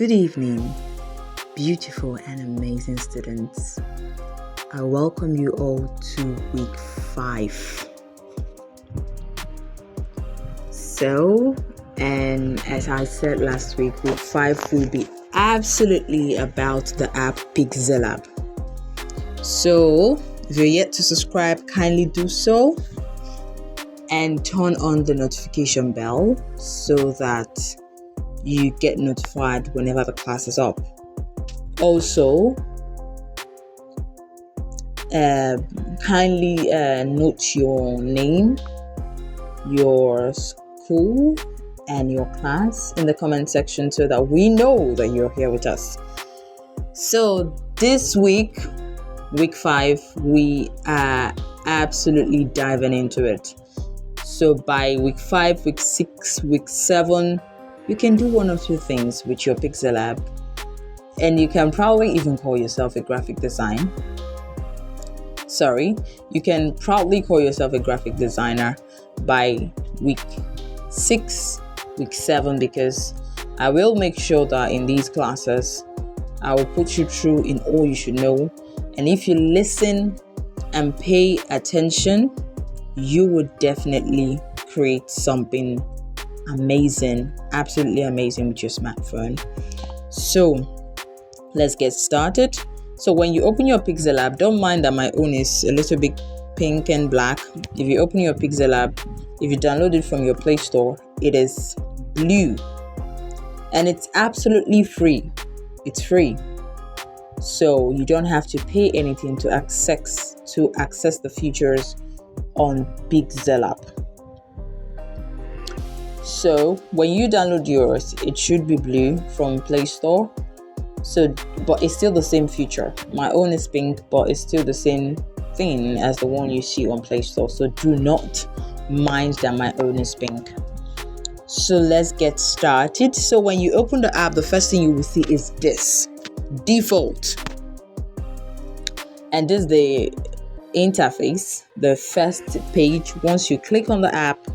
Good evening, beautiful and amazing students. I welcome you all to week 5. And as I said last week, week 5 will be absolutely about the app PixelLab. So, if you're yet to subscribe, kindly do so and turn on the notification bell so that you get notified whenever the class is up. Also, kindly note your name, your school, and your class in the comment section so that we know that you're here with us. So this week, week 5, we are absolutely diving into it. So by week 5, week 6, week 7, you can do one or two things with your PixelLab, and you can probably even call yourself a graphic designer. You can proudly call yourself a graphic designer by week 6, week 7, because I will make sure that in these classes, I will put you through in all you should know. And if you listen and pay attention, you would definitely create something amazing, absolutely amazing with your smartphone. So let's get started. So when you open your PixelLab, don't mind that my own is a little bit pink and black. If you open your PixelLab, if you download it from your Play Store, it is blue and it's absolutely free. It's free, so you don't have to pay anything to access the features on PixelLab. So when you download yours, it should be blue from Play Store. But it's still the same feature. My own is pink, but it's still the same thing as the one you see on Play Store. So do not mind that my own is pink. So let's get started. So when you open the app, the first thing you will see is this default, and this is the interface, the first page. Once you click on the app,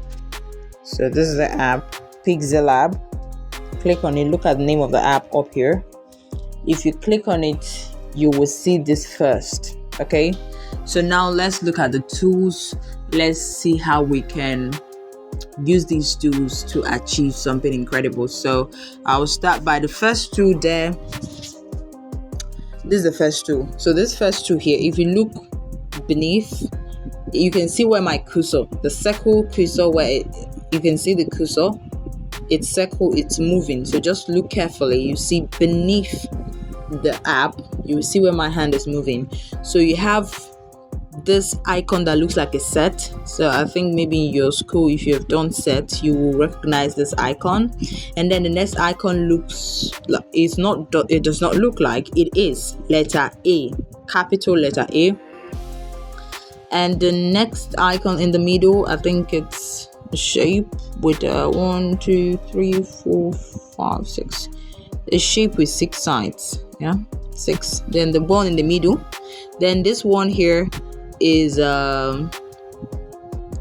so this is the app PixelLab. Click on it. Look at the name of the app up here. If you click on it, you will see this first. Okay, so now let's look at the tools. Let's see how we can use these tools to achieve something incredible. So I'll start by the first tool there. This is the first tool. So this first tool here, if you look beneath, you can see where my cursor, the circle cursor, you can see the cursor, it's circle, it's moving. So just look carefully. You see beneath the app, you will see where my hand is moving. So you have this icon that looks like a set. So I think maybe in your school, if you have done set, you will recognize this icon. And then the next icon looks like it does not look like, it is letter A, capital letter A. And the next icon in the middle, I think it's a shape with 1, 2, 3, 4, 5, 6. A shape with 6 sides. Yeah, 6. Then the one in the middle. Then this one here is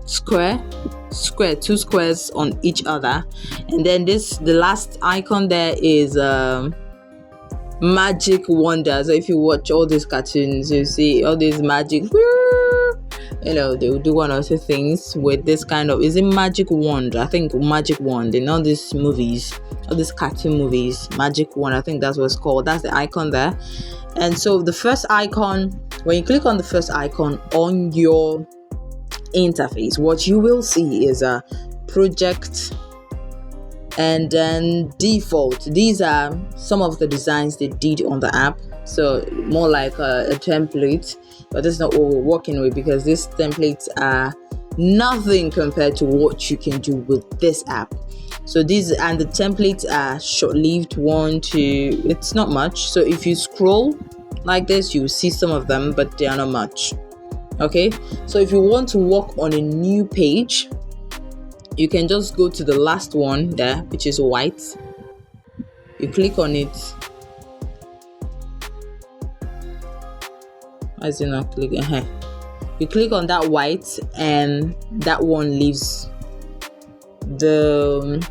square, 2 squares on each other. And then the last icon there is magic wonder. So if you watch all these cartoons, you see all these magic, they will do one or two things with this kind of, is it magic wand? I think magic wand in all these movies, all these cartoon movies, magic wand, I think that's what it's called. That's the icon there. And so the first icon, when you click on the first icon on your interface, what you will see is a project and then default. These are some of the designs they did on the app, so more like a template, but that's not what we're working with, because these templates are nothing compared to what you can do with this app. So the templates are short-lived, 1, 2, it's not much. So if you scroll like this, you will see some of them, but they are not much. Okay, so if you want to work on a new page, you can just go to the last one there, which is white. You click on it. As you not click, you click on that white, and that one leaves the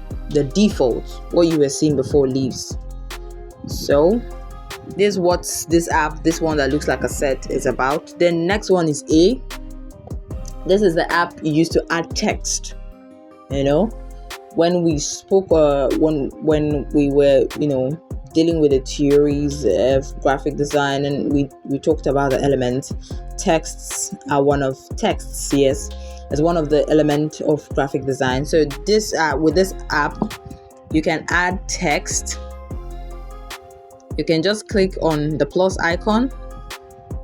default, what you were seeing before leaves. So this is what this app, this one that looks like a set, is about. Then next one is A. This is the app you use to add text. When we spoke when we were dealing with the theories of graphic design, and we talked about the elements. Texts are one of yes, as one of the elements of graphic design. So this with this app, you can add text. You can just click on the plus icon,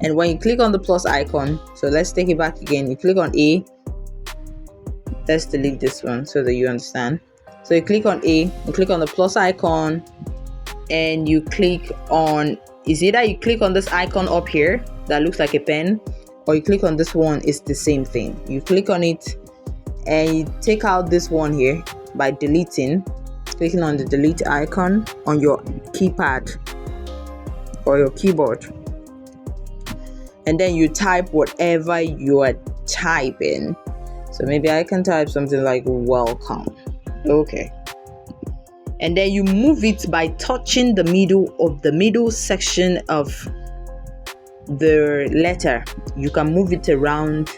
and when you click on the plus icon, so let's take it back again. You click on A. Let's delete this one so that you understand. So you click on A, you click on the plus icon, and you click on, is either you click on this icon up here that looks like a pen, or you click on this one. It's the same thing. You click on it and you take out this one here by clicking on the delete icon on your keypad or your keyboard, and then you type whatever you are typing. So maybe I can type something like welcome. Okay. And then you move it by touching the middle section of the letter. You can move it around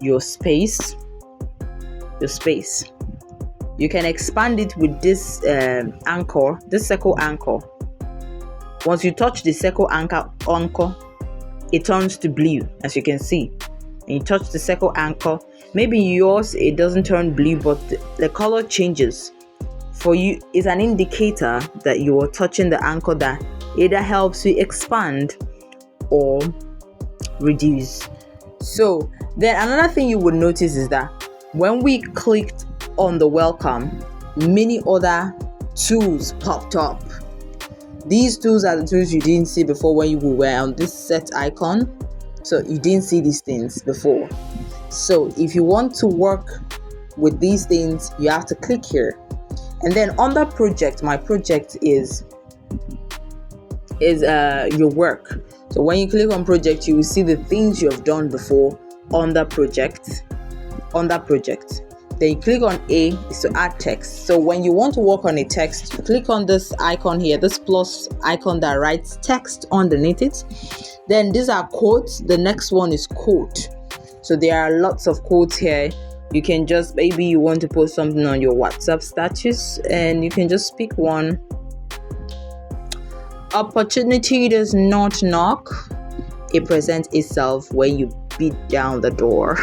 your space. You can expand it with this anchor, this circle anchor. Once you touch the circle anchor, it turns to blue, as you can see. And you touch the circle anchor. Maybe yours, it doesn't turn blue, but the color changes. For you, it's an indicator that you are touching the anchor that either helps you expand or reduce. So then another thing you would notice is that when we clicked on the welcome, many other tools popped up. These tools are the tools you didn't see before when you were on this set icon. So you didn't see these things before. So if you want to work with these things, you have to click here. And then under project, my project is your work. So when you click on project, you will see the things you have done before under project. Then you click on A is to add text. So when you want to work on a text, you click on this icon here, this plus icon that writes text underneath it. Then these are quotes. The next one is quote. So there are lots of quotes here. You can just, maybe you want to post something on your WhatsApp status, and you can just pick one. Opportunity does not knock. It presents itself when you beat down the door.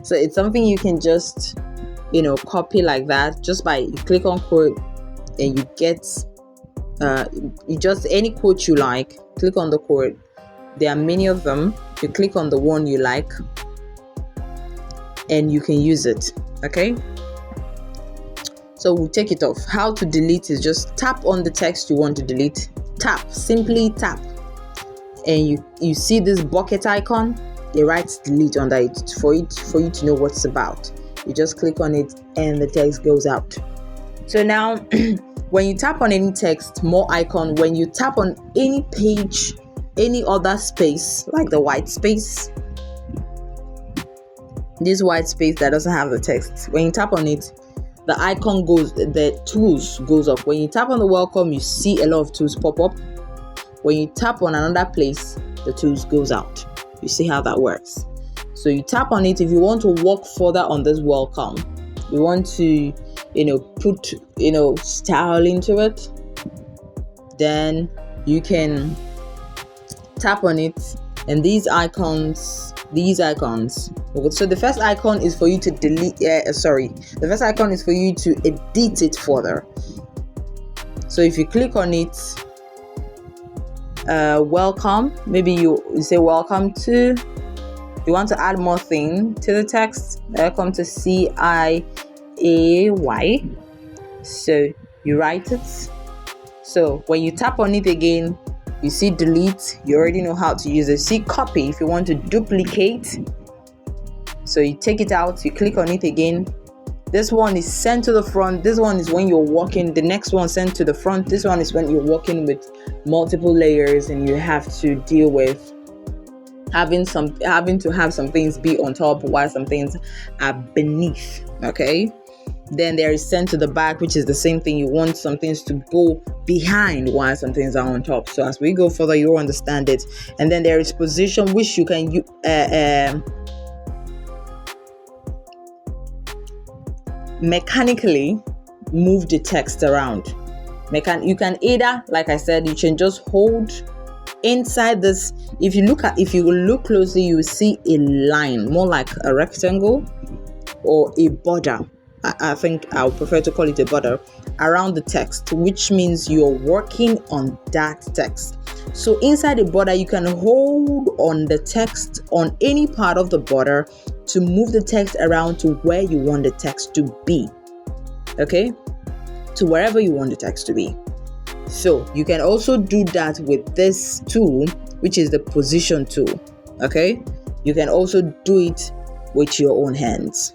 So it's something you can just, copy like that, just by you click on quote, and you get, you just any quote you like, click on the quote. There are many of them. You click on the one you like, and you can use it. Okay. So we'll take it off. How to delete is just tap on the text you want to delete. Simply tap, and you see this bucket icon. It writes delete under it for you to know what it's about. You just click on it and the text goes out. So now when you tap on any text, more icon, when you tap on any page, any other space, like the white space, this white space that doesn't have the text, when you tap on it, the icon goes, the tools goes up. When you tap on the welcome, you see a lot of tools pop up. When you tap on another place, the tools goes out. You see how that works. So you tap on it if you want to work further on this welcome. You want to, put, style into it. Then you can tap on it, and these icons. So the first icon is for you to delete. The first icon is for you to edit it further. So if you click on it, welcome. Maybe you say welcome to. You want to add more thing to the text. Welcome to CIAY. So you write it. So when you tap on it again, you see delete. You already know how to use it. See copy if you want to duplicate. So you take it out. You click on it again. This one is sent to the front. This one is when you're working. The next one sent to the front. This one is when you're working with multiple layers and you have to deal with having to have some things be on top while some things are beneath. Okay. Then there is send to the back, which is the same thing. You want some things to go behind while some things are on top. So as we go further, you'll understand it. And then there is position, which you can mechanically move the text around. You can either, like I said, you can just hold inside this. If you look closely, you will see a line, more like a rectangle or a border. I think I would prefer to call it a border around the text, which means you're working on that text. So inside the border, you can hold on the text on any part of the border to move the text around to where you want the text to be. Okay? To wherever you want the text to be. So you can also do that with this tool, which is the position tool. Okay? You can also do it with your own hands.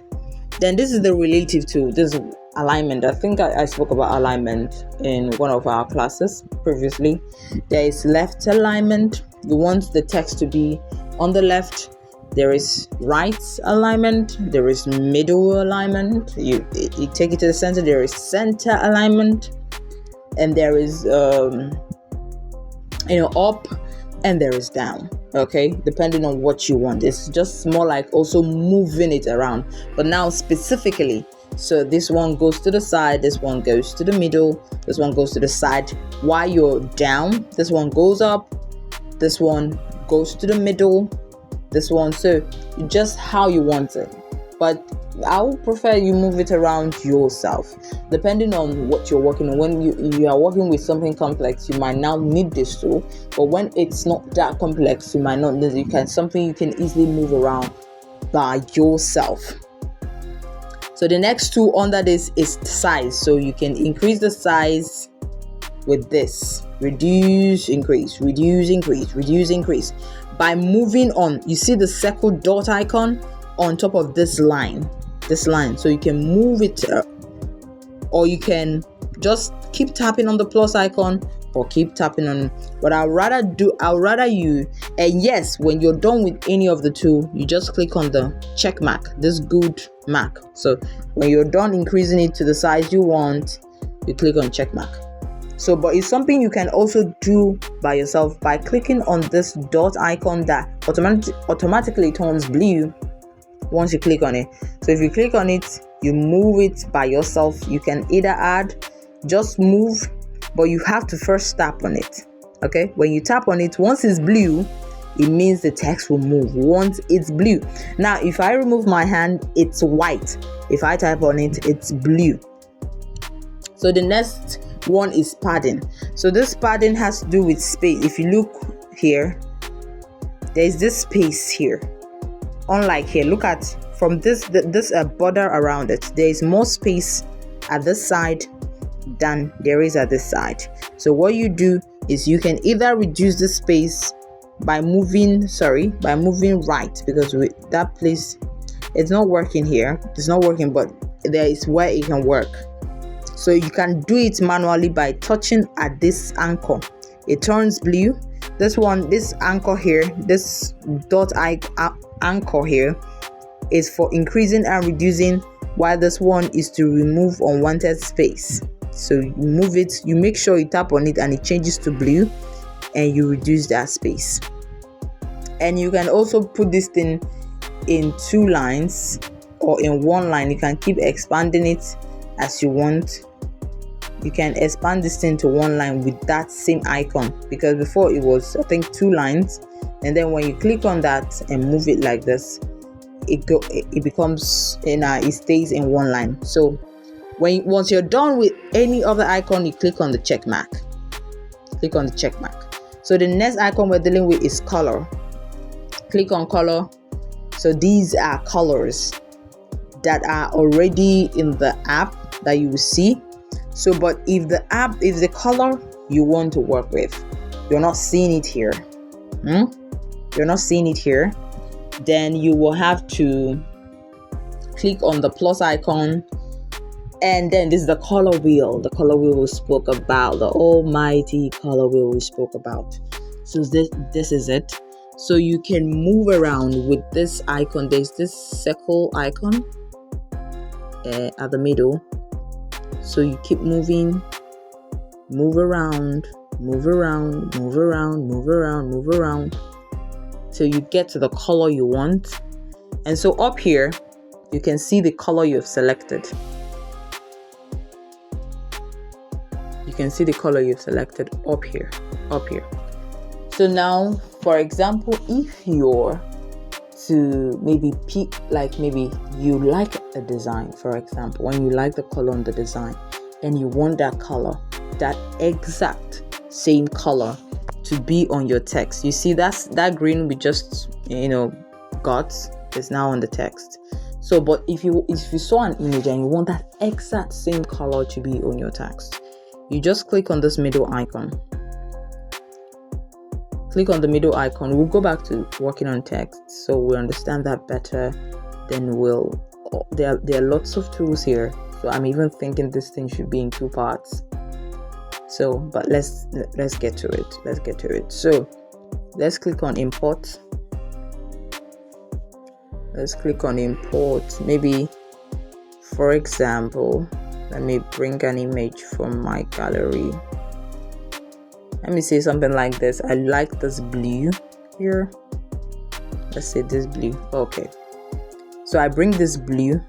Then this is the relative tool. This is alignment. I think I spoke about alignment in one of our classes previously. There is left alignment. You want the text to be on the left. There is right alignment. There is middle alignment. You take it to the center. There is center alignment, and there is up, and there is down. Okay, depending on what you want. It's just more like also moving it around. But now specifically, so this one goes to the side, this one goes to the middle, this one goes to the side. While you're down, this one goes up, this one goes to the middle, this one. So just how you want it. But I would prefer you move it around yourself, depending on what you're working on. When you are working with something complex, you might now need this tool. But when it's not that complex, you might not need it. Something you can easily move around by yourself. So the next tool under this is size. So you can increase the size with this. Reduce, increase, reduce, increase, reduce, increase. By moving on, you see the circle dot icon on top of this line. So you can move it, or you can just keep tapping on the plus icon, or keep tapping on. But I'd rather you, and yes, when you're done with any of the two, you just click on the check mark, this good mark. So when you're done increasing it to the size you want, you click on check mark. So, but it's something you can also do by yourself by clicking on this dot icon that automatically turns blue once you click on it. So if you click on it, you move it by yourself. You can either just move, but you have to first tap on it. Okay, when you tap on it, once it's blue, it means the text will move. Once it's blue. Now if I remove my hand, it's white. If I tap on it, it's blue. So the next one is padding. So this padding has to do with space. If you look here, there's this space here. Unlike here, look at from this border around it, there is more space at this side than there is at this side. So what you do is you can either reduce the space by moving right, because that place, it's not working here. It's not working, but there is where it can work. So you can do it manually by touching at this anchor. It turns blue. This anchor here, this dot anchor here is for increasing and reducing, while this one is to remove unwanted space. So you move it, you make sure you tap on it and it changes to blue, and you reduce that space. And you can also put this thing in 2 lines or in 1 line. You can keep expanding it as you want. You can expand this thing to 1 line with that same icon, because before it was, I think, 2 lines. And then when you click on that and move it like this, it becomes it stays in 1 line. So once you're done with any other icon, you click on the check mark. Click on the check mark. So the next icon we're dealing with is color. Click on color. So these are colors that are already in the app that you will see. So, but if the color you want to work with, you're not seeing it here, you're not seeing it here, then you will have to click on the plus icon, and then this is the color wheel. The color wheel we spoke about, the almighty color wheel we spoke about. So this is it. So you can move around with this icon. There's this circle icon, at the middle. So you keep moving, move around till you get to the color you want. And so up here you can see the color you've selected. You can see the color you've selected up here. So now, for example, if you're to maybe pick, like maybe you like a design, for example, when you like the color on the design and you want that color, that exact same color to be on your text. You see that green we just got is now on the text. So but if you saw an image and you want that exact same color to be on your text, you just click on this middle icon. Click on the middle icon. We'll go back to working on text so we understand that better. Then there are lots of tools here, so I'm even thinking this thing should be in 2 parts. So but let's get to it. So let's click on import. Maybe, for example, let me bring an image from my gallery. Let me say something like this. I like this blue here. Let's say this blue. Okay, so I bring this blue.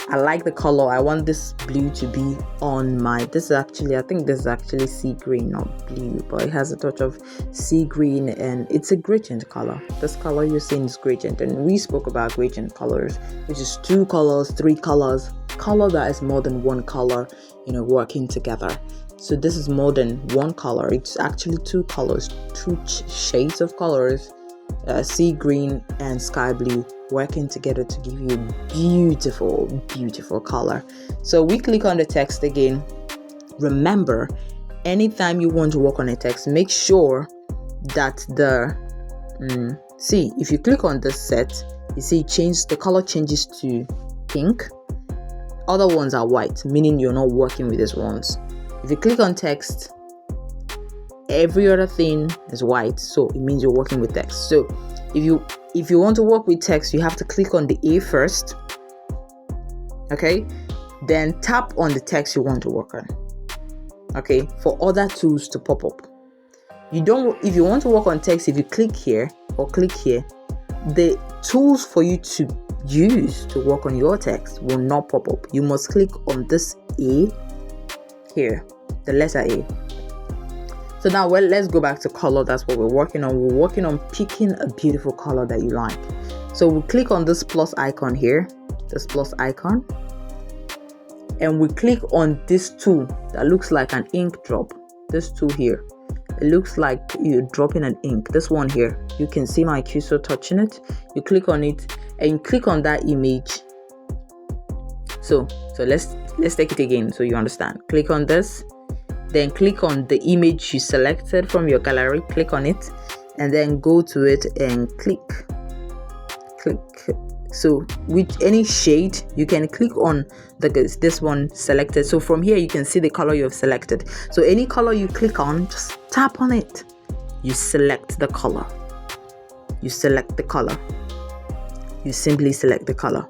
I like the color. I want this blue to be on my, I think this is actually sea green, not blue, but it has a touch of sea green and it's a gradient color. This color you're seeing is gradient, and we spoke about gradient colors, which is 2 colors, 3 colors, color that is more than one color, working together. So this is more than one color. It's actually 2 colors, 2 shades of colors, sea green and sky blue, working together to give you a beautiful color. So we click on the text again. Remember, anytime you want to work on a text, make sure that see, if you click on this set, you see the color changes to pink. Other ones are white, meaning you're not working with these ones. If you click on text, every other thing is white, so it means you're working with text. So if you want to work with text, you have to click on the A first, okay, then tap on the text you want to work on, okay, for other tools to pop up. If you want to work on text, if you click here or click here, the tools for you to use to work on your text will not pop up. You must click on this A here, the letter A. So now, let's go back to color. That's what we're working on. We're working on picking a beautiful color that you like. So we click on this plus icon here, and we click on this tool that looks like an ink drop. This tool here, it looks like you're dropping an ink. This one here, you can see my cursor touching it. You click on it and you click on that image. So let's take it again so you understand. Click on this. Then click on the image you selected from your gallery, click on it, and then go to it and click. So with any shade, you can click on this one selected. So from here, you can see the color you have selected. So any color you click on, just tap on it. You select the color. You simply select the color.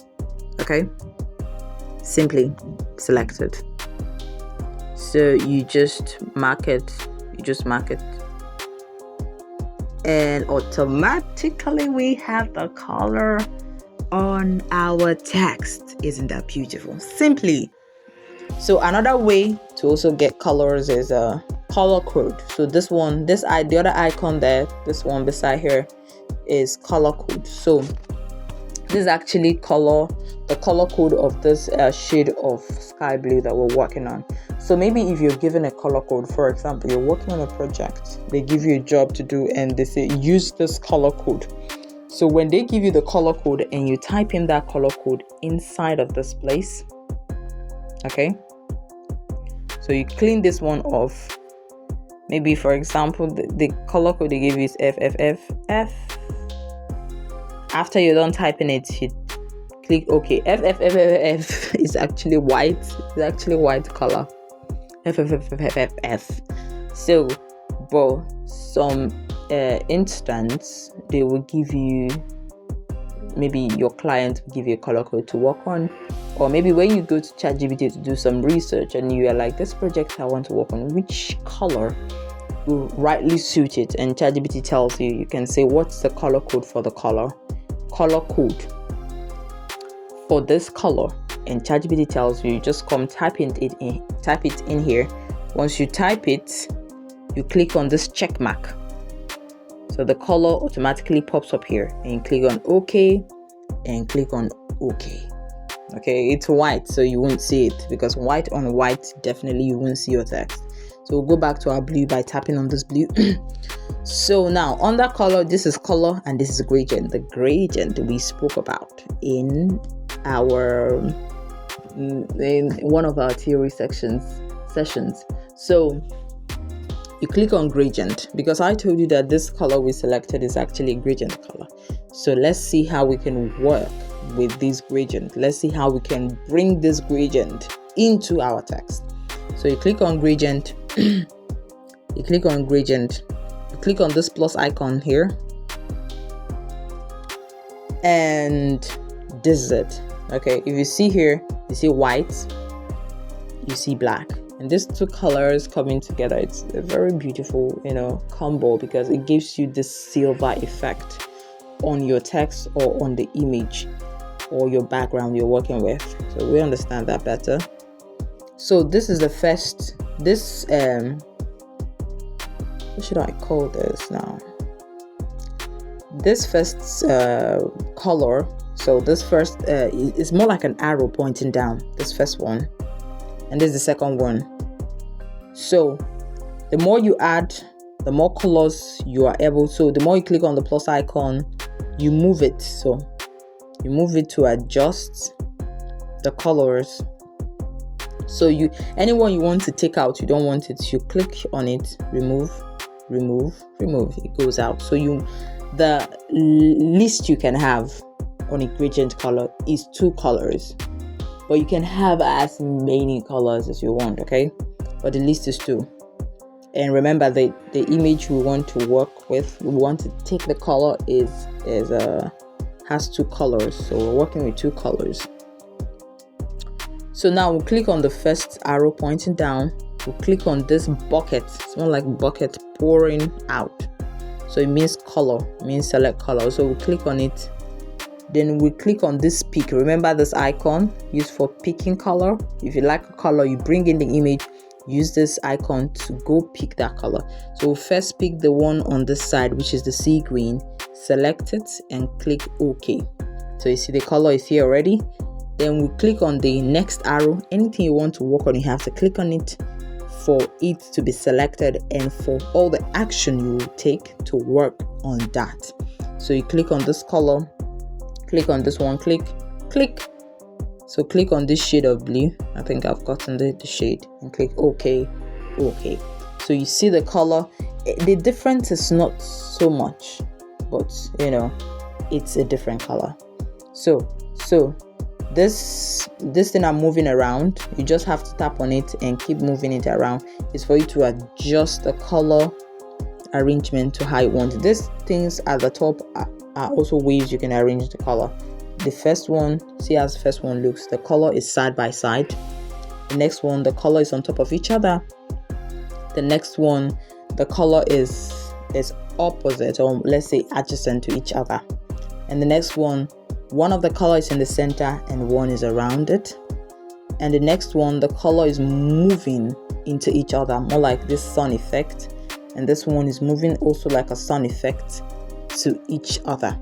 Okay? Simply selected. So you just mark it, and automatically we have the color on our text. Isn't that beautiful? Simply. So another way to also get colors is a color code. So the other icon there, this one beside here, is color code. So this is actually the color code of this shade of sky blue that we're working on. So maybe if you're given a color code, for example, you're working on a project, they give you a job to do and they say use this color code. So when they give you the color code and you type in that color code inside of this place, okay, so you clean this one off. Maybe, for example, the color code they give you is FFFF. After you're done typing it, you click OK. FFFF is actually white. It's actually white color. FFFFF. So, but some instance, they will give you, maybe your client will give you a color code to work on. Or maybe when you go to ChatGPT to do some research and you are like, this project I want to work on, which color will rightly suit it? And ChatGPT tells you, you can say, what's the color code for the color code for this color? And ChatGPT tells you, just come type it in here. Once you type it, you click on this check mark. So the color automatically pops up here, and you click on OK and click on OK. Okay, it's white, so you won't see it, because white on white, definitely you won't see your text. So we'll go back to our blue by tapping on this blue. So now under color, this is color and this is gradient. The gradient we spoke about in one of our theory sessions. So you click on gradient, because I told you that this color we selected is actually a gradient color. So let's see how we can work with this gradient. Let's see how we can bring this gradient into our text. So you click on gradient, you click on this plus icon here, and this is it. Okay, if you see here, you see white, you see black, and these two colors coming together, it's a very beautiful, combo, because it gives you this silver effect on your text or on the image or your background you're working with. So we understand that better. So this is the first, what should I call this now? This first color. So this first is more like an arrow pointing down, this first one, and this is the second one. So the more you add, the more colors you are able to. So the more you click on the plus icon, you move it. So you move it to adjust the colors. So anyone you want to take out, you don't want it, you click on it, remove, it goes out. So the least you can have on a gradient color is 2 colors, but you can have as many colors as you want, okay? But the least is 2. And remember, the image we want to work with, we want to take the color has 2 colors, so we're working with 2 colors. So now we'll click on the first arrow pointing down. We'll click on this bucket. It's more like bucket pouring out. So it means color, it means select color. So we'll click on it. Then we click on this pick. Remember this icon used for picking color. If you like a color, you bring in the image, use this icon to go pick that color. So we'll first pick the one on this side, which is the sea green. Select it and click OK. So you see the color is here already. Then we click on the next arrow. Anything you want to work on, you have to click on it for it to be selected and for all the action you will take to work on that. So you click on this color, click on this one, click. So click on this shade of blue. I think I've gotten the shade, and click OK. So you see the color. The difference is not so much, but it's a different color. So this thing I'm moving around, you just have to tap on it and keep moving it around. It's for you to adjust the color arrangement to how you want it. These things at the top are also ways you can arrange the color. The first one, see how the first one looks. The color is side by side. The next one, the color is on top of each other. The next one, the color is opposite, or let's say adjacent to each other. And the next one of the color is in the center and one is around it. And the next one, the color is moving into each other, more like this sun effect. And this one is moving also like a sun effect to each other.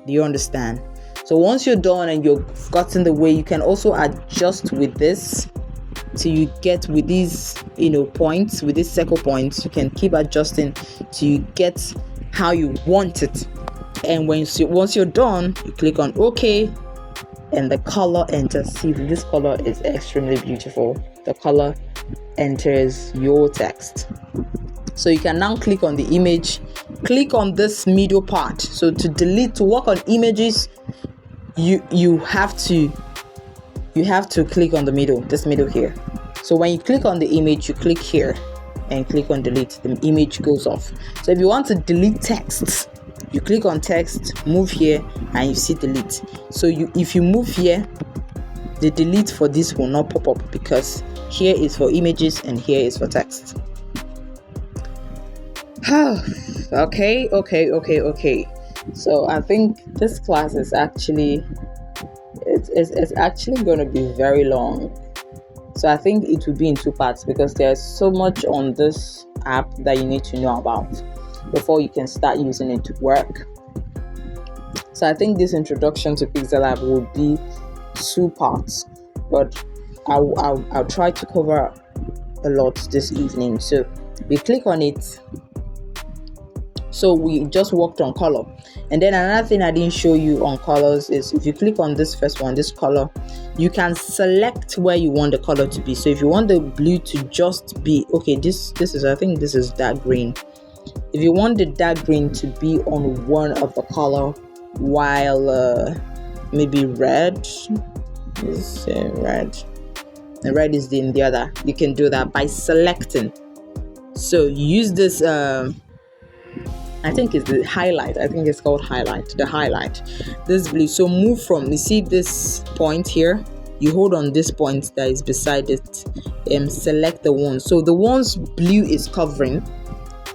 Do you understand? So once you're done and you've gotten the way, you can also adjust with this till you get with these points, with these circle points. You can keep adjusting till you get how you want it. And once you're done, you click on OK and the color enters. See, this color is extremely beautiful. The color enters your text. So you can now click on the image, click on this middle part. So to work on images, you have to click on the middle, this middle here. So when you click on the image, you click here and click on delete. The image goes off. So if you want to delete text, you click on text, move here, and you see delete. So if you move here, the delete for this will not pop up, because here is for images and here is for text. Okay. So I think this class is actually it's actually going to be very long. So I think it will be in 2 parts, because there's so much on this app that you need to know about before you can start using it to work. So I think this introduction to PixelLab will be 2 parts, but I'll try to cover a lot this evening. So we click on it. So we just worked on color, and then another thing I didn't show you on colors is if you click on this first one, this color, you can select where you want the color to be. So if you want the blue to just be, okay, this is, I think this is dark green. If you want the dark green to be on one of the color, while maybe red, let's say red, and red is in the other, you can do that by selecting. So use this I think it's the highlight. I think it's called highlight. The highlight. This blue. So move from, you see this point here? You hold on this point that is beside it and select the one. So the one's blue is covering.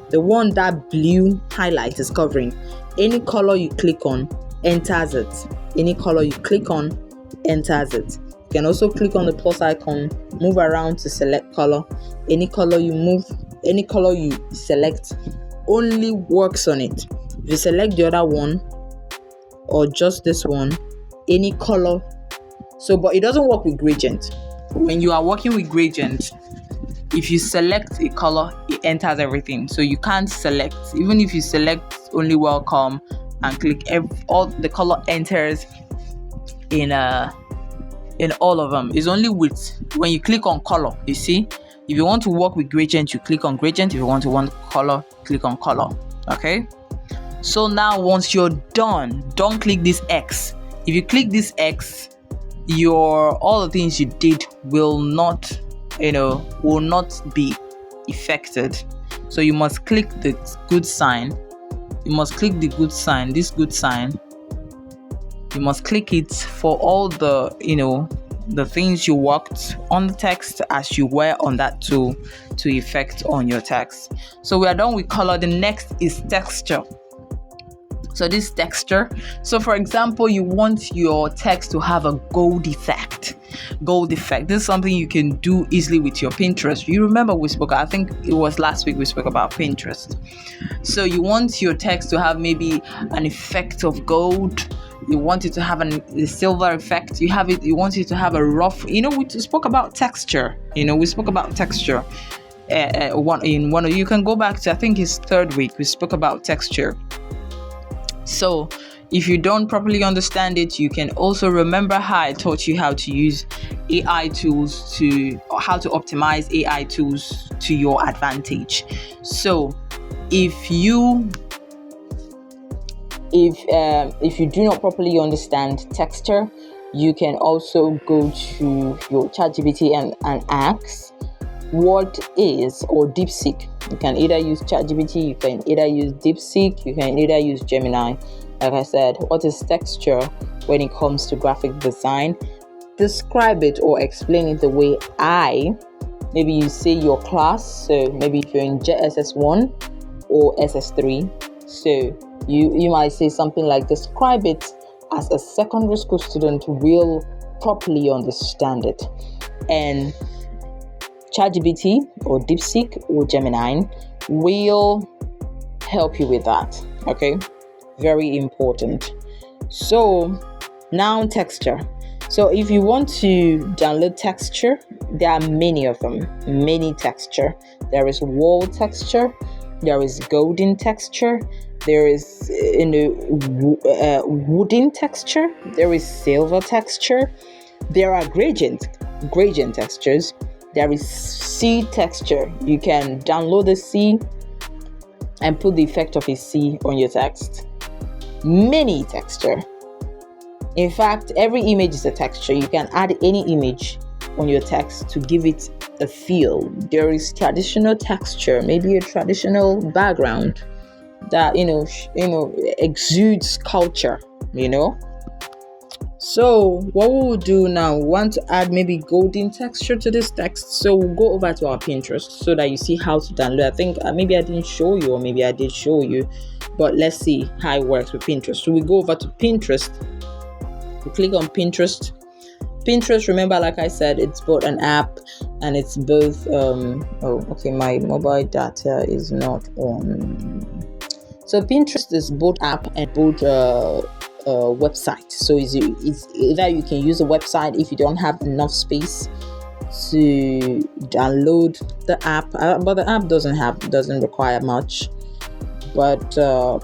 The one that blue highlight is covering. Any color you click on enters it. Any color you click on enters it. You can also click on the plus icon, move around to select color. Any color you move, any color you select only works on it. If you select the other one or just this one, any color. So, but it doesn't work with gradient. When you are working with gradient, if you select a color, it enters everything. So you can't select, even if you select only welcome and click all the color enters in all of them. It's only with when you click on color, you see. If you want to work with gradient, you click on gradient. If you want color, click on color. Okay. So now once you're done, don't click this X. If you click this X, all the things you did will not be affected. So you must click the good sign. You must click the good sign, this good sign. You must click it for all the things you worked on the text as you were on that tool to effect on your text. So we are done with color. The next is texture. So this texture. So for example, you want your text to have a gold effect. Gold effect. This is something you can do easily with your Pinterest. You remember I think it was last week we spoke about Pinterest. So you want your text to have maybe an effect of gold. You want it to have a silver effect. You want it to have a rough. We spoke about texture. We spoke about texture. You can go back to, I think it's 3rd week. We spoke about texture. So if you don't properly understand it, you can also remember how I taught you how to use AI tools how to optimize AI tools to your advantage. So if you do not properly understand texture, you can also go to your ChatGPT and ask what is, or DeepSeek. You can either use ChatGPT, you can either use DeepSeek, you can either use Gemini. Like I said, what is texture when it comes to graphic design? Describe it or explain it the way maybe you say your class. So maybe if you're in JSS1 or SS3, so you might say something like, describe it as a secondary school student will properly understand it. And ChatGPT or DeepSeek or Gemini will help you with that. Okay, very important. So now texture. So if you want to download texture, there are many of them. Many texture. There is wall texture. There is golden texture. There is wooden texture. There is silver texture. There are gradient textures. There is sea texture. You can download the sea and put the effect of a sea on your text. Many texture. In fact, every image is a texture. You can add any image on your text to give it a feel. There is traditional texture, maybe a traditional background that exudes culture. So what we will do now, we want to add maybe golden texture to this text. So we'll go over to our Pinterest so that you see how to download. I think maybe I didn't show you, or maybe I did show you, but let's see how it works with Pinterest. So we go over to Pinterest, we click on Pinterest. Pinterest, remember, like I said, it's both an app and it's both my mobile data is not on. So Pinterest is both app and both website. So it's either you can use a website if you don't have enough space to download the app, but the app doesn't require much, but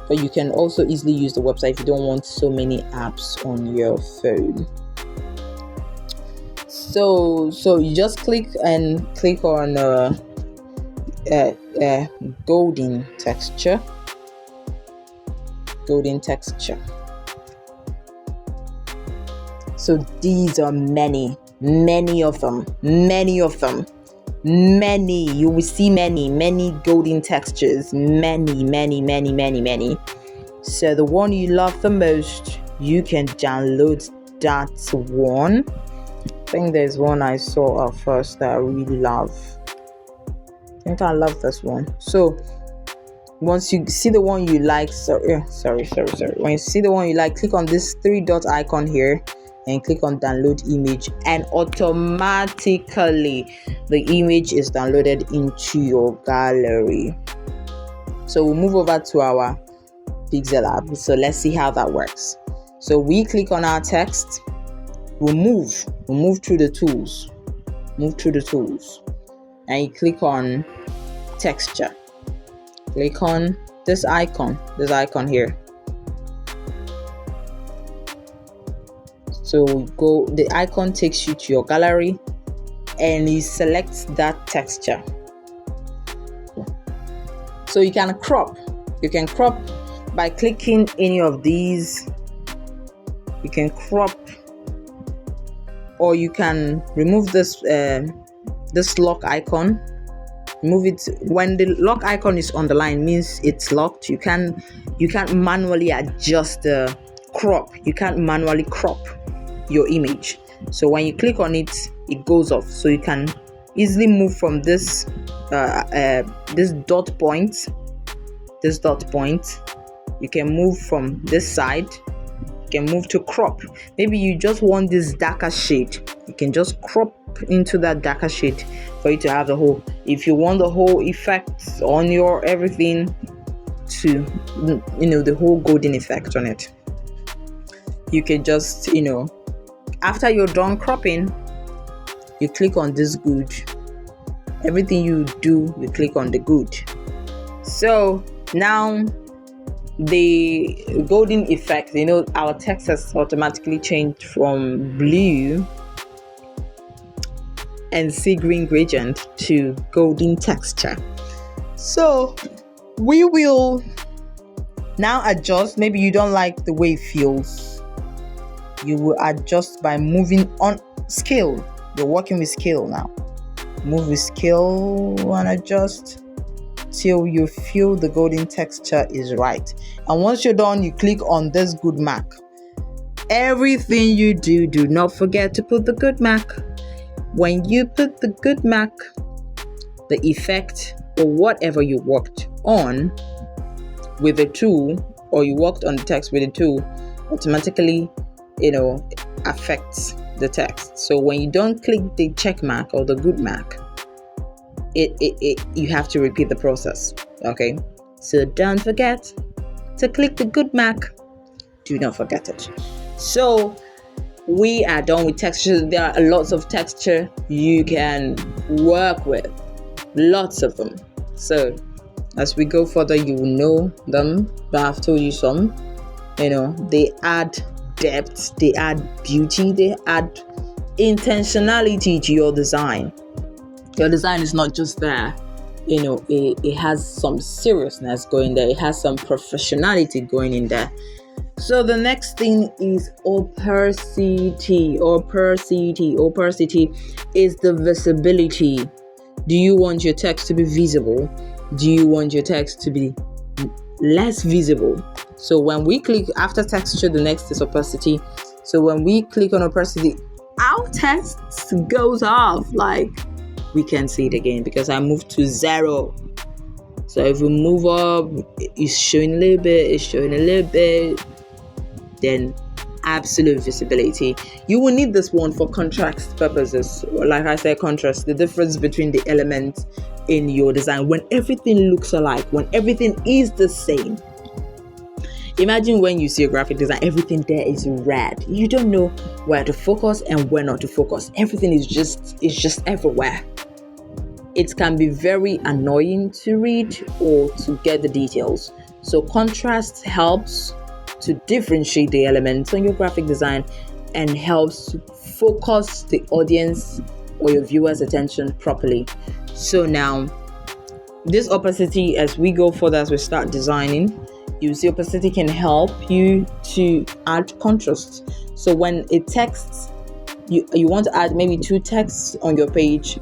you can also easily use the website if you don't want so many apps on your phone. So you just click on golden texture. So these are many of them. You will see many golden textures. Many. So the one you love the most, you can download that one. I think there's one I saw at first that I really love. I think I love this one. So once you see the one you like, sorry. When you see the one you like, click on this 3-dot icon here and click on download image, and automatically the image is downloaded into your gallery. So we'll move over to our PixelLab. So let's see how that works. So we click on our text. We'll move through the tools. And you click on texture. Click on this icon here. So the icon takes you to your gallery and you select that texture. So you can crop by clicking any of these. You can crop, or you can remove this lock icon. Remove it. When the lock icon is on the line, means it's locked. You can't manually adjust the crop. You can't manually crop your image. So when you click on it, it goes off. So you can easily move from this dot point. You can move from this side. You can move to crop. Maybe you just want this darker shade. You can just crop into that darker shade for you to have the whole. If you want the whole effect on your everything, to the whole golden effect on it, you can just after you're done cropping, you click on this good. Everything you do, you click on the good. So now the golden effect, our text has automatically changed from blue and sea green gradient to golden texture. So we will now adjust. Maybe you don't like the way it feels. You will adjust by moving on scale. You're working with scale now. Move with scale and adjust till you feel the golden texture is right. And once you're done, you click on this good mark. Everything you do not forget to put the good mark. When you put the good mark, the effect or whatever you worked on with the tool, or you worked on the text with the tool, automatically affects the text. So when you don't click the check mark or the good mark, you have to repeat the process. Okay, so don't forget to click the good mark. Do not forget it. So we are done with texture. There are lots of texture you can work with, lots of them. So as we go further, you will know them, but I've told you some. They add depth, they add beauty, they add intentionality to your design. Your design is not just there, it has some seriousness going there, it has some professionality going in there. So the next thing is opacity. Opacity is the visibility. Do you want your text to be visible? Do you want your text to be less visible? So when we click after texture, the next is opacity. So when we click on opacity, our text goes off. Like, we can't see it again because I moved to 0. So if we move up, it's showing a little bit, it's showing a little bit, then absolute visibility. You will need this one for contrast purposes. Like I said, contrast, the difference between the elements in your design. When everything looks alike, when everything is the same. Imagine when you see a graphic design, everything there is red. You don't know where to focus and where not to focus. Everything is just everywhere. It can be very annoying to read or to get the details. So contrast helps to differentiate the elements on your graphic design and helps to focus the audience or your viewers' attention properly. So now, this opacity, as we go further, as we start designing, you see opacity can help you to add contrast. So when a text, you want to add maybe 2 texts on your page,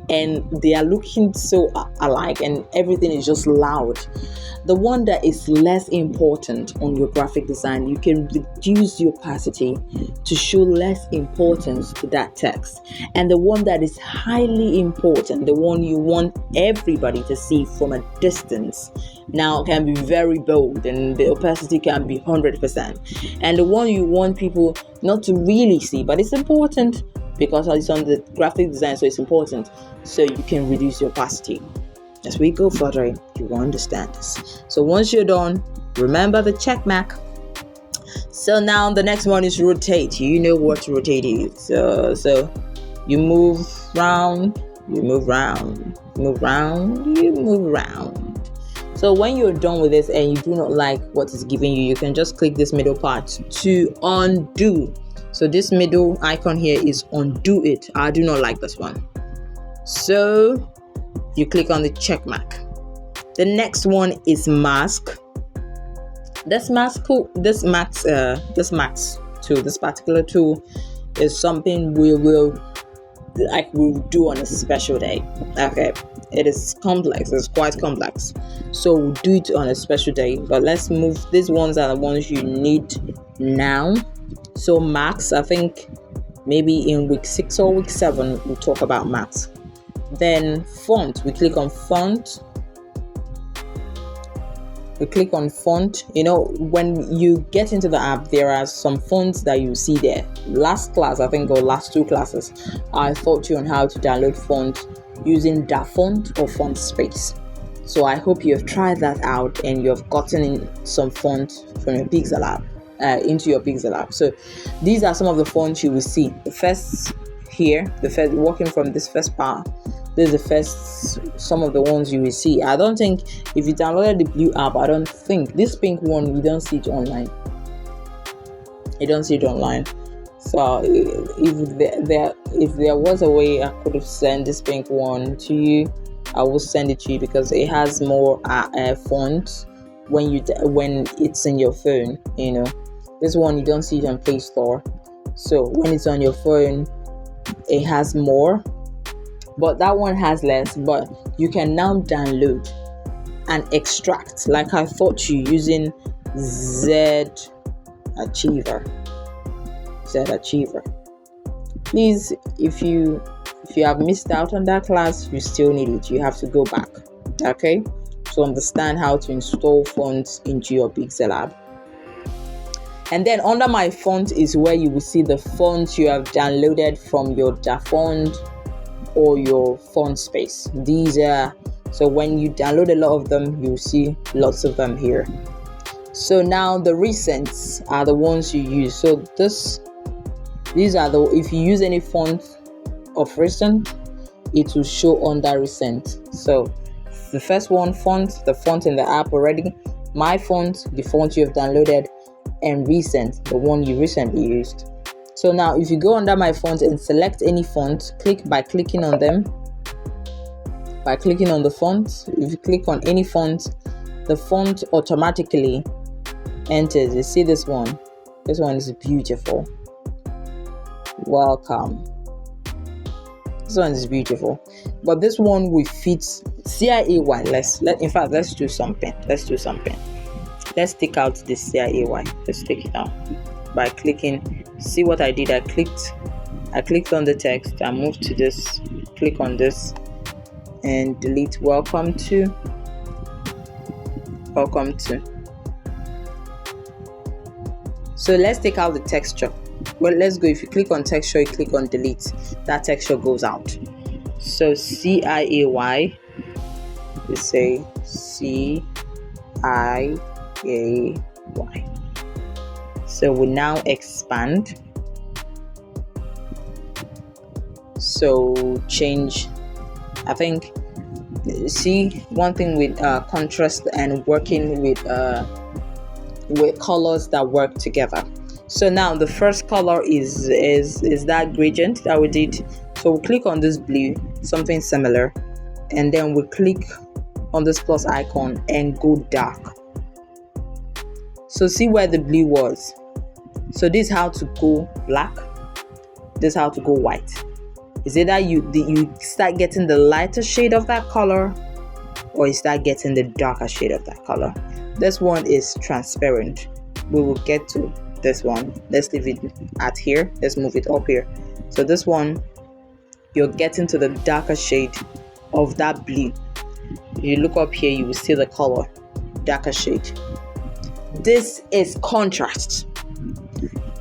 and they are looking so alike and everything is just loud, the one that is less important on your graphic design, you can reduce the opacity to show less importance to that text. And the one that is highly important, the one you want everybody to see from a distance, now can be very bold and the opacity can be 100%. And the one you want people not to really see, but it's important because it's on the graphic design, so it's important. So you can reduce your opacity. As we go further, you will understand this. So once you're done, remember the check mark. So now the next one is rotate. You know what rotate is. So you move round, you move round, move round, you move round. So when you're done with this and you do not like what it's giving you, you can just click this middle part to undo. So this middle icon here is undo it. I do not like this one. So you click on the check mark. The next one is mask. This particular tool is something we'll do on a special day. Okay, it is complex. It's quite complex. So we'll do it on a special day. But let's move. These ones are the ones you need now. So masks, I think maybe in week 6 or week 7 we'll talk about masks. Then font, we click on font. You know, when you get into the app, there are some fonts that you see there. Last class, I think, or last 2 classes, I taught you on how to download font using DaFont or Font Space. So I hope you have tried that out and you have gotten in some font from your PixelLab into your PixelLab. So these are some of the fonts you will see. The first here, working from this first part, this is the first, some of the ones you will see. I don't think, if you downloaded the blue app, I don't think this pink one, you don't see it online. You don't see it online. So if there was a way I could have sent this pink one to you, I will send it to you because it has more fonts when it's in your phone. You know, this one you don't see it on Play Store. So when it's on your phone, it has more. But that one has less, but you can now download and extract like I taught you using Z Achiever. Please, if you have missed out on that class, you still need it. You have to go back, okay, to understand how to install fonts into your PixelLab. And then under my font is where you will see the fonts you have downloaded from your DaFont or your Font Space. These are, so when you download a lot of them, you'll see lots of them here. So now the recents are the ones you use. So these are the, if you use any font of recent, it will show under recent. So the first one, font, the font in the app already, my font, the font you have downloaded, and recent, the one you recently used. So now if you go under my font and select any font, by clicking on them, by clicking on the font, if you click on any font, the font automatically enters. You see this one is beautiful. Welcome. This one is beautiful, but this one will fit CIAY. Let's do something. Let's take out this CIAY. Let's take it out. by clicking. See what I did? I clicked on the text, I moved to this, click on this and delete welcome to. So let's take out the texture. Well, let's go. If you click on texture, you click on delete, that texture goes out. So CIAY, we say CIAY. So we now expand. So change, I think, see, one thing with contrast and working with colors that work together. So now the first color is that gradient that we did. So we'll click on this blue, something similar, and then we'll click on this plus icon and go dark. So see where the blue was. So this is how to go black, this is how to go white. Is it that you start getting the lighter shade of that color, or you start getting the darker shade of that color? This one is transparent. We will get to this one. Let's leave it at here. Let's move it up here. So this one, you're getting to the darker shade of that blue. If you look up here, you will see the color, darker shade. This is contrast.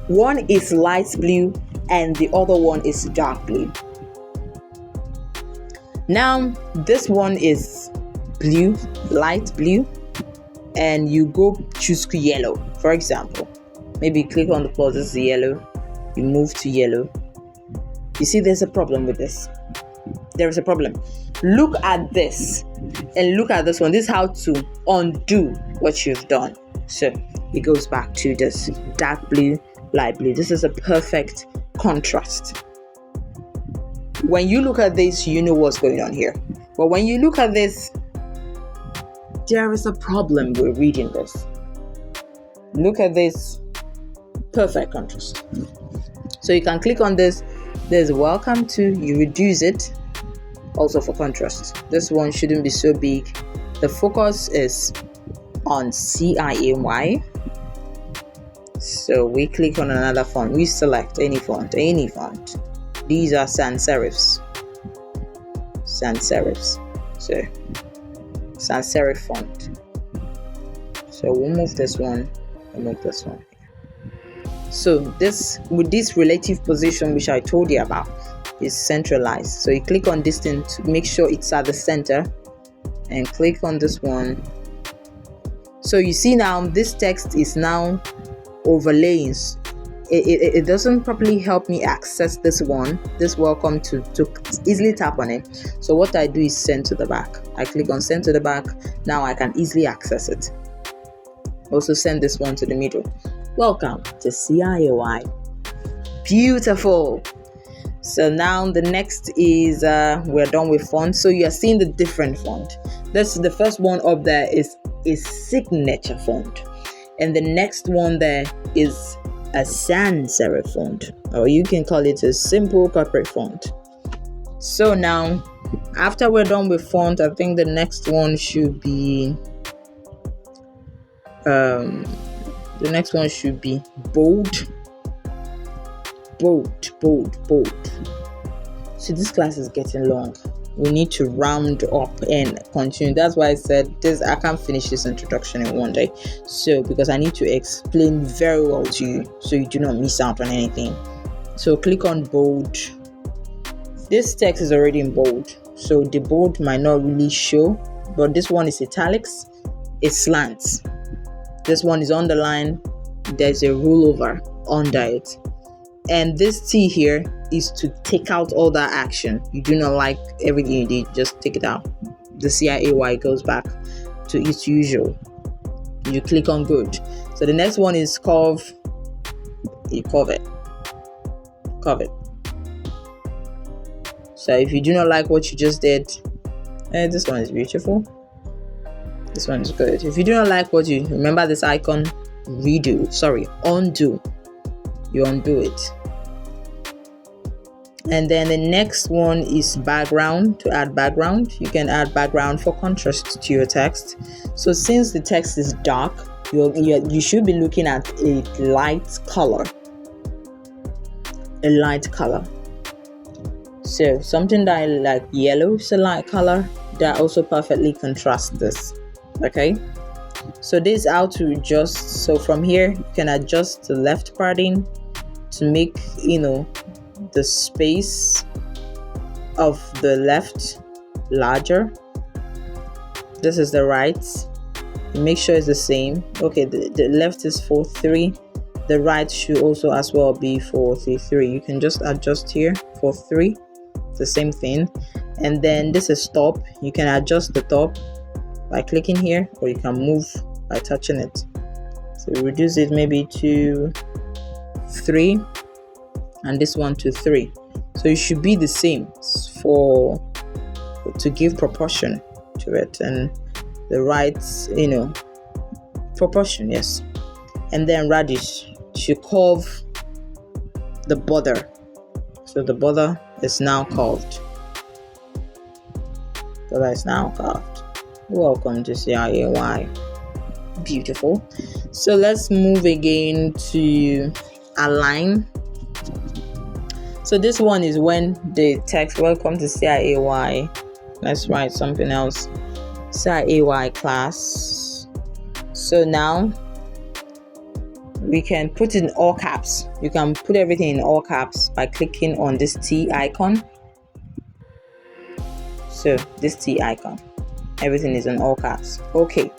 One is light blue and the other one is dark blue. Now this one is blue, light blue, and you go choose yellow. For example, maybe click on the plus, this is yellow, you move to yellow. You see there's a problem with this. There is a problem. Look at this and look at this one. This is how to undo what you've done. So it goes back to this dark blue, light blue. This is a perfect contrast. When you look at this, you know what's going on here. But when you look at this, there is a problem with reading this. Look at this, perfect contrast. So you can click on this. There's welcome to, you reduce it also for contrast. This one shouldn't be so big. The focus is on CIAY. So we click on another font. We select any font. These are sans serifs. So sans serif font. So we'll move this one and move this one. So this, with this relative position which I told you about, is centralized. So you click on this thing to make sure it's at the center and click on this one. So you see now this text is now overlaying. It doesn't properly help me access this one, this welcome to easily tap on it. So what I do is send to the back. I click on send to the back. Now I can easily access it. Also send this one to the middle. Welcome to CIAY. Beautiful. So now the next is we're done with font. So you are seeing the different font. This the first one up there is signature font, and the next one there is a sans serif font, or you can call it a simple corporate font. So now after we're done with font, I think the next one should be bold. So this class is getting long. We need to round up and continue. That's why I said this, I can't finish this introduction in one day. So because I need to explain very well to you so you do not miss out on anything. So click on bold. This text is already in bold, so the bold might not really show, but this one is italics, it slants. This one is underlined, there's a rollover under it. And this T here is to take out all that action. You do not like everything you did, just take it out. The CIAY goes back to its usual. You click on good. So the next one is curve. You curve it. So if you do not like what you just did, this one is beautiful. This one is good. If you do not like what you remember, this icon, undo. You undo it. And then the next one is background. To add background, you can add background for contrast to your text. So since the text is dark, you should be looking at a light color. So something that I like yellow is a light color that also perfectly contrasts this. Okay, so this is how to adjust. So from here you can adjust the left padding to make the space of the left larger. This is the right. Make sure it's the same. Okay, the left is 4:3. The right should also as well be 4:3. You can just adjust here 4:3. It's the same thing. And then this is top. You can adjust the top by clicking here, or you can move by touching it. So reduce it maybe to 3, and this one to 3. So it should be the same to give proportion to it, and the right proportion, yes. And then radius should curve the border. So the border is now curved. Welcome to CIAY. Beautiful. So let's move again to align. So this one is when the text welcome to CIAY. Let's write something else. CIAY class. So now we can put it in all caps. You can put everything in all caps by clicking on this T icon. So this T icon, everything is in all caps. Okay,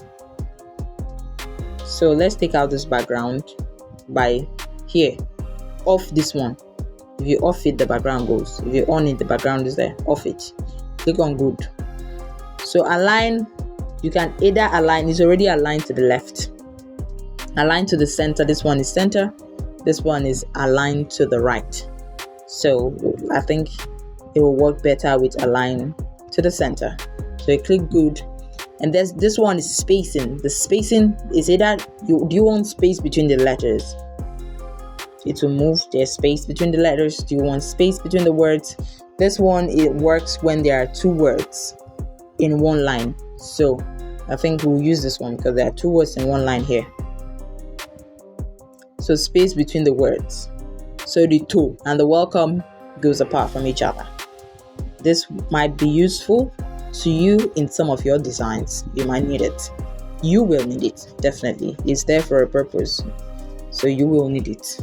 so let's take out this background by here. Off this one. If you off it, the background goes. If you on it, the background is there. Off it. Click on good. So align, you can either align, it's already aligned to the left. Align to the center. This one is center. This one is aligned to the right. So I think it will work better with align to the center. So you click good. And this one is spacing. The spacing is either do you want space between the letters? It will move. There's space between the letters. Do you want space between the words? This one, it works when there are 2 words in one line. So I think we'll use this one because there are 2 words in one line here. So space between the words. So the to and the welcome goes apart from each other. This might be useful to you in some of your designs. You might need it. You will need it, definitely. It's there for a purpose. So you will need it.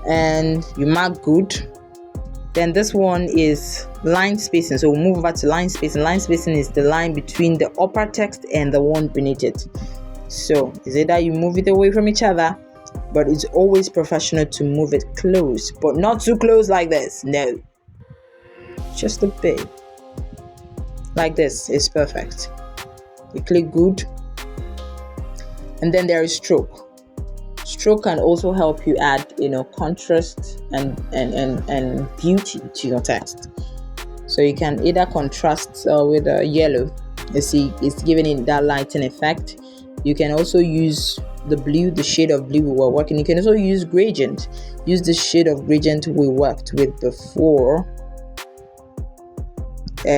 And you mark good. Then this one is line spacing. So we'll move over to line spacing. Line spacing is the line between the upper text and the one beneath it. So it's either you move it away from each other, but it's always professional to move it close, but not too close like this. No, just a bit like this is perfect. You click good, and then there is stroke. Stroke can also help you add contrast and beauty to your text. So you can either contrast with yellow. You see it's giving it that lighting effect. You can also use the blue, the shade of blue we were working. You can also use gradient. Use the shade of gradient we worked with before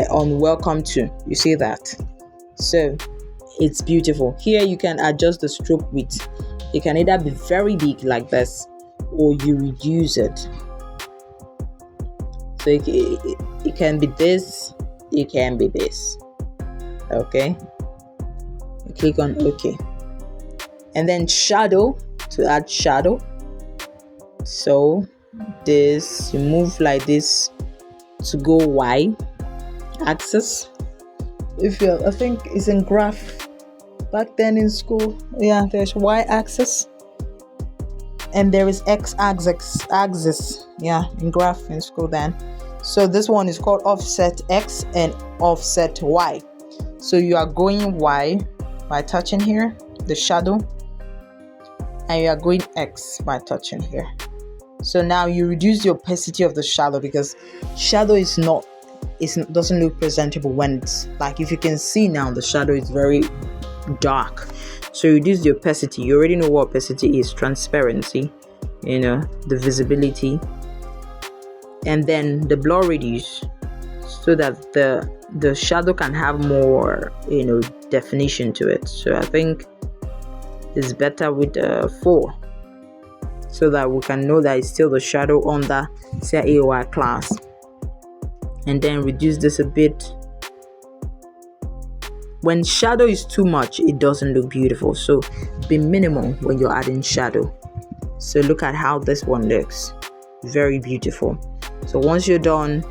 on welcome to. You see that? So it's beautiful. Here you can adjust the stroke width. It can either be very big like this, or you reduce it. So it can be this, it can be this. Okay, you click on OK. And then shadow, to add shadow. So this, you move like this to go Y axis. I think it's in graph back then in school. Yeah, there's Y axis and there is X axis. Yeah, in graph in school then. So this one is called offset X and offset Y. So you are going Y by touching here, the shadow, and you are going X by touching here. So now you reduce the opacity of the shadow, because shadow doesn't look presentable when it's like, if you can see now, the shadow is very dark. So reduce the opacity. You already know what opacity is: transparency, the visibility. And then the blur radius, so that the shadow can have more definition to it. So I think it's better with 4, so that we can know that it's still the shadow on the CIAY class. And then reduce this a bit. When shadow is too much, it doesn't look beautiful, so be minimal when you're adding shadow. So look at how this one looks, very beautiful. So once you're done,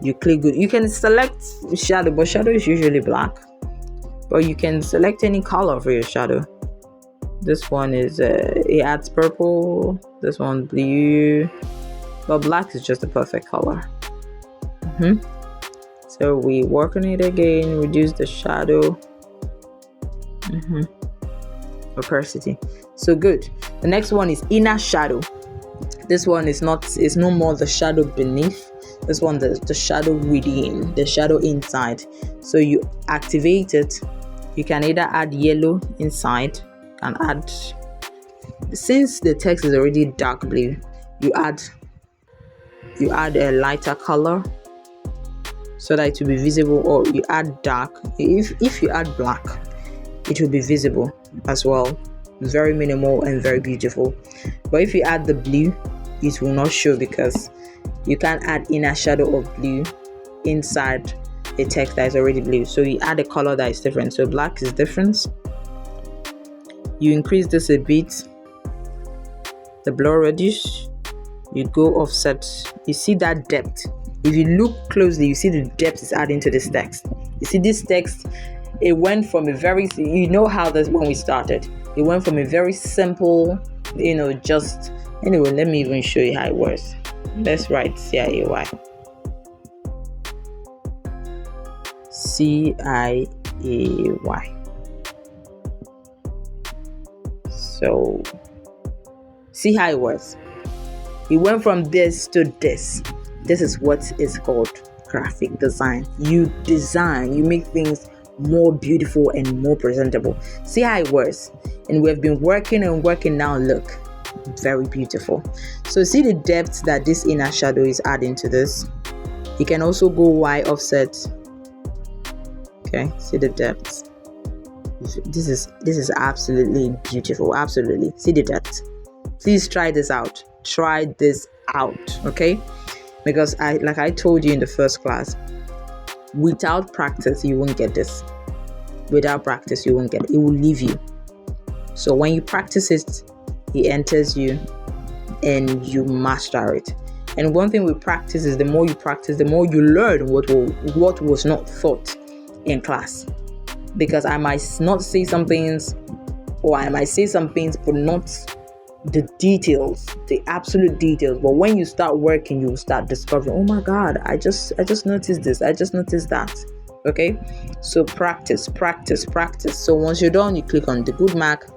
you click good. You can select shadow, but shadow is usually black, but you can select any color for your shadow. This one is it adds purple, this one blue, but black is just the perfect color. So we work on it again, reduce the shadow, opacity. So good. The next one is inner shadow. This one is no more the shadow beneath. This one, the shadow within, the shadow inside. So you activate it. You can either add yellow inside and add, since the text is already dark blue, you add a lighter color so that it will be visible, or you add dark. If you add black, it will be visible as well. Very minimal and very beautiful. But if you add the blue, it will not show, because you can't add inner shadow of blue inside a text that is already blue. So you add a color that is different. So black is different. You increase this a bit, the blur reduce, you go offset. You see that depth. If you look closely, you see the depth is adding to this text. You see this text, it went from a very, you know how this, when we started, it went from a very simple, just, anyway, let me even show you how it works. Let's write CIAY. CIAY. So see how it works. It went from this to this. This is what is called graphic design. You design, you make things more beautiful and more presentable. See how it works. And we've been working and working now. Look, very beautiful. So see the depth that this inner shadow is adding to this. You can also go Y offset. Okay, see the depth. This is absolutely beautiful. Absolutely. See the depth. Please try this out. Try this out, okay? Because like I told you in the first class, without practice you won't get this. Without practice you won't get it. It will leave you. So when you practice it, it enters you and you master it. And one thing with practice is the more you practice, the more you learn what was not taught in class. Because I might not say some things, or I might say some things, but not the details, the absolute details. But when you start working, you will start discovering, oh my God, I just noticed this, I just noticed that. Okay, so practice. So once you're done, you click on the good mark.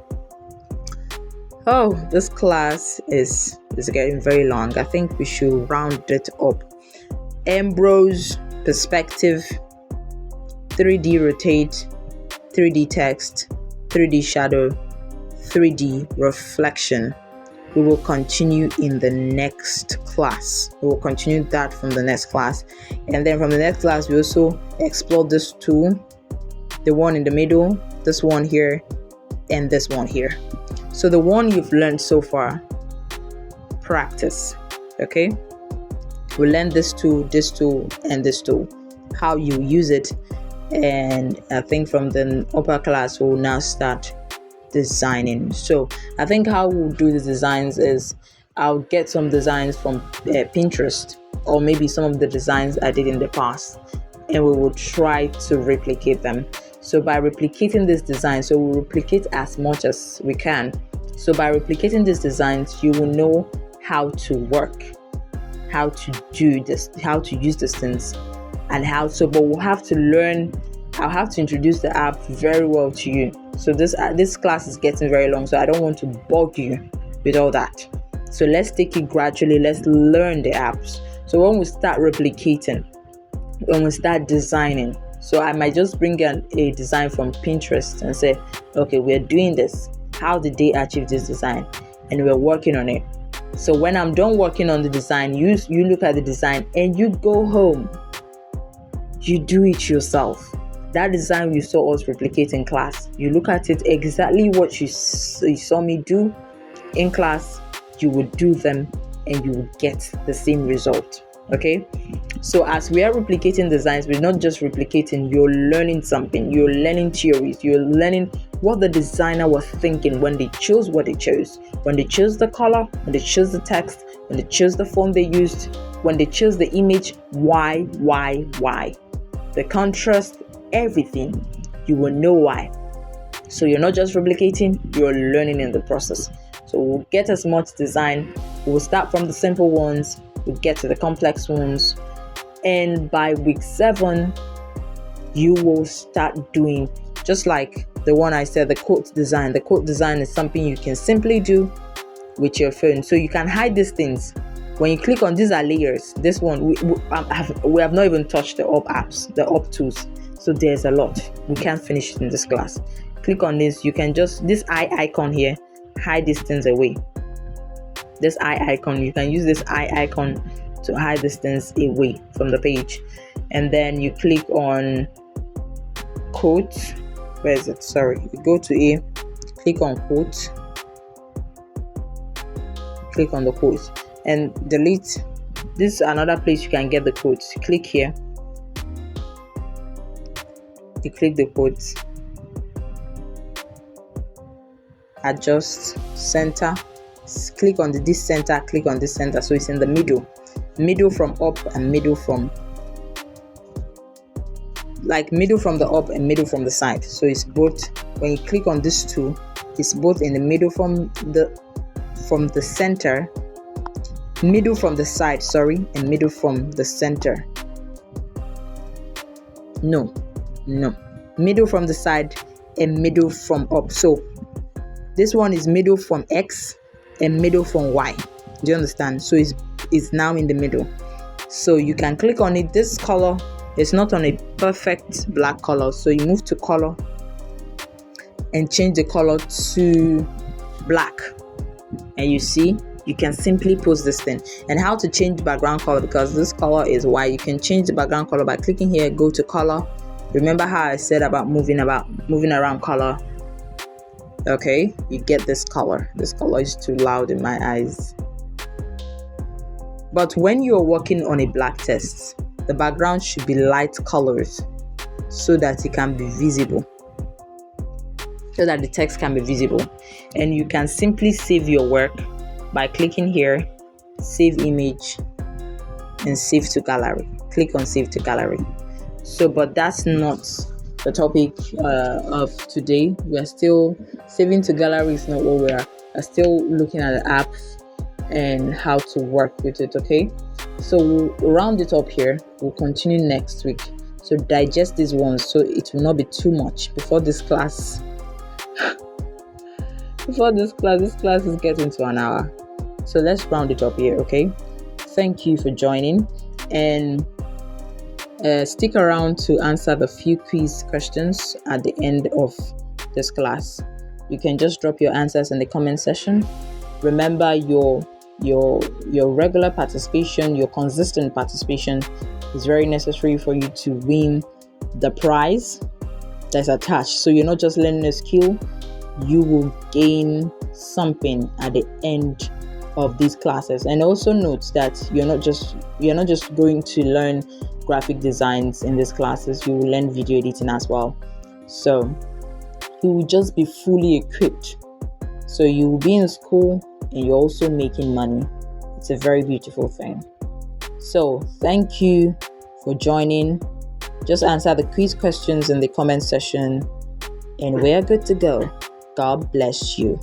Oh, this class is getting very long. I think we should round it up. Ambrose, perspective, 3D rotate, 3D text, 3D shadow, 3D reflection. We will continue in the next class. We will continue that from the next class. And then from the next class, we also explore this tool, the one in the middle, this one here, and this one here. So the one you've learned so far, practice, okay? We learned this tool, and this tool, how you use it. And I think from the upper class, we'll now start designing. So I think how we'll do the designs is I'll get some designs from Pinterest, or maybe some of the designs I did in the past, and we will try to replicate them. So by replicating this design, so we'll replicate as much as we can. So by replicating these designs, you will know how to work, how to do this, how to use these things, and how so. But we'll have to learn. I'll have to introduce the app very well to you. So this class is getting very long, so I don't want to bug you with all that. So let's take it gradually. Let's learn the apps. So when we start replicating, when we start designing, so I might just bring in a design from Pinterest and say, okay, we're doing this. How did they achieve this design? And we're working on it. So when I'm done working on the design, you look at the design and you go home. You do it yourself. That design you saw us replicate in class, you look at it exactly what you saw me do in class, you would do them and you will get the same result. Okay, so as we are replicating designs, we're not just replicating, you're learning something, you're learning theories, you're learning what the designer was thinking when they chose what they chose, when they chose the color, when they chose the text, when they chose the font they used, when they chose the image. Why, the contrast, everything, you will know why. So you're not just replicating, you're learning in the process. So we'll get as much design, we'll start from the simple ones, we'll get to the complex ones, and by week 7 you will start doing just like the one I said, the quote design. The quote design is something you can simply do with your phone, so you can hide these things. When you click on, these are layers. This one we have not even touched the up apps, the up tools, so there's a lot. We can't finish it in this class. Click on this, you can just, this eye icon here, hide these things away. This eye icon, you can use this eye icon to hide these things away from the page. And then you click on quote. Where is it? Sorry, you go to A, click on quote, click on the quote and delete. This is another place you can get the quotes. Click here, you click the quotes, adjust center, click on this center, click on this center, so it's in the middle from up and middle from, like middle from the up and middle from the side. So it's both, when you click on this two, it's both in the middle from the center, middle from the side, sorry, and middle from the center. No, middle from the side and middle from up. So this one is middle from X and middle from Y. Do you understand? So it's now in the middle. So you can click on it. This color is not on a perfect black color, so you move to color and change the color to black, and you see you can simply post this thing. And how to change background color, because this color is white, you can change the background color by clicking here, go to color. Remember how I said about moving around color? Okay, you get this color. This color is too loud in my eyes. But when you're working on a black text, the background should be light colors so that it can be visible, so that the text can be visible. And you can simply save your work by clicking here, save image, and save to gallery. Click on save to gallery. So, but that's not the topic of today. We are still saving to gallery. Is not what we are still looking at the app and how to work with it. Okay, so we'll round it up here. We'll continue next week. So digest these ones so it will not be too much before this class. This class is getting to an hour. So let's round it up here. Okay, thank you for joining, and stick around to answer the few quiz questions at the end of this class. You can just drop your answers in the comment section. Remember, your regular participation, your consistent participation is very necessary for you to win the prize that's attached. So you're not just learning a skill, you will gain something at the end of these classes. And also note that you're not just going to learn graphic designs in these classes, you will learn video editing as well. So you will just be fully equipped. So you will be in school and you're also making money. It's a very beautiful thing. So thank you for joining. Just answer the quiz questions in the comment section and we're good to go. God bless you.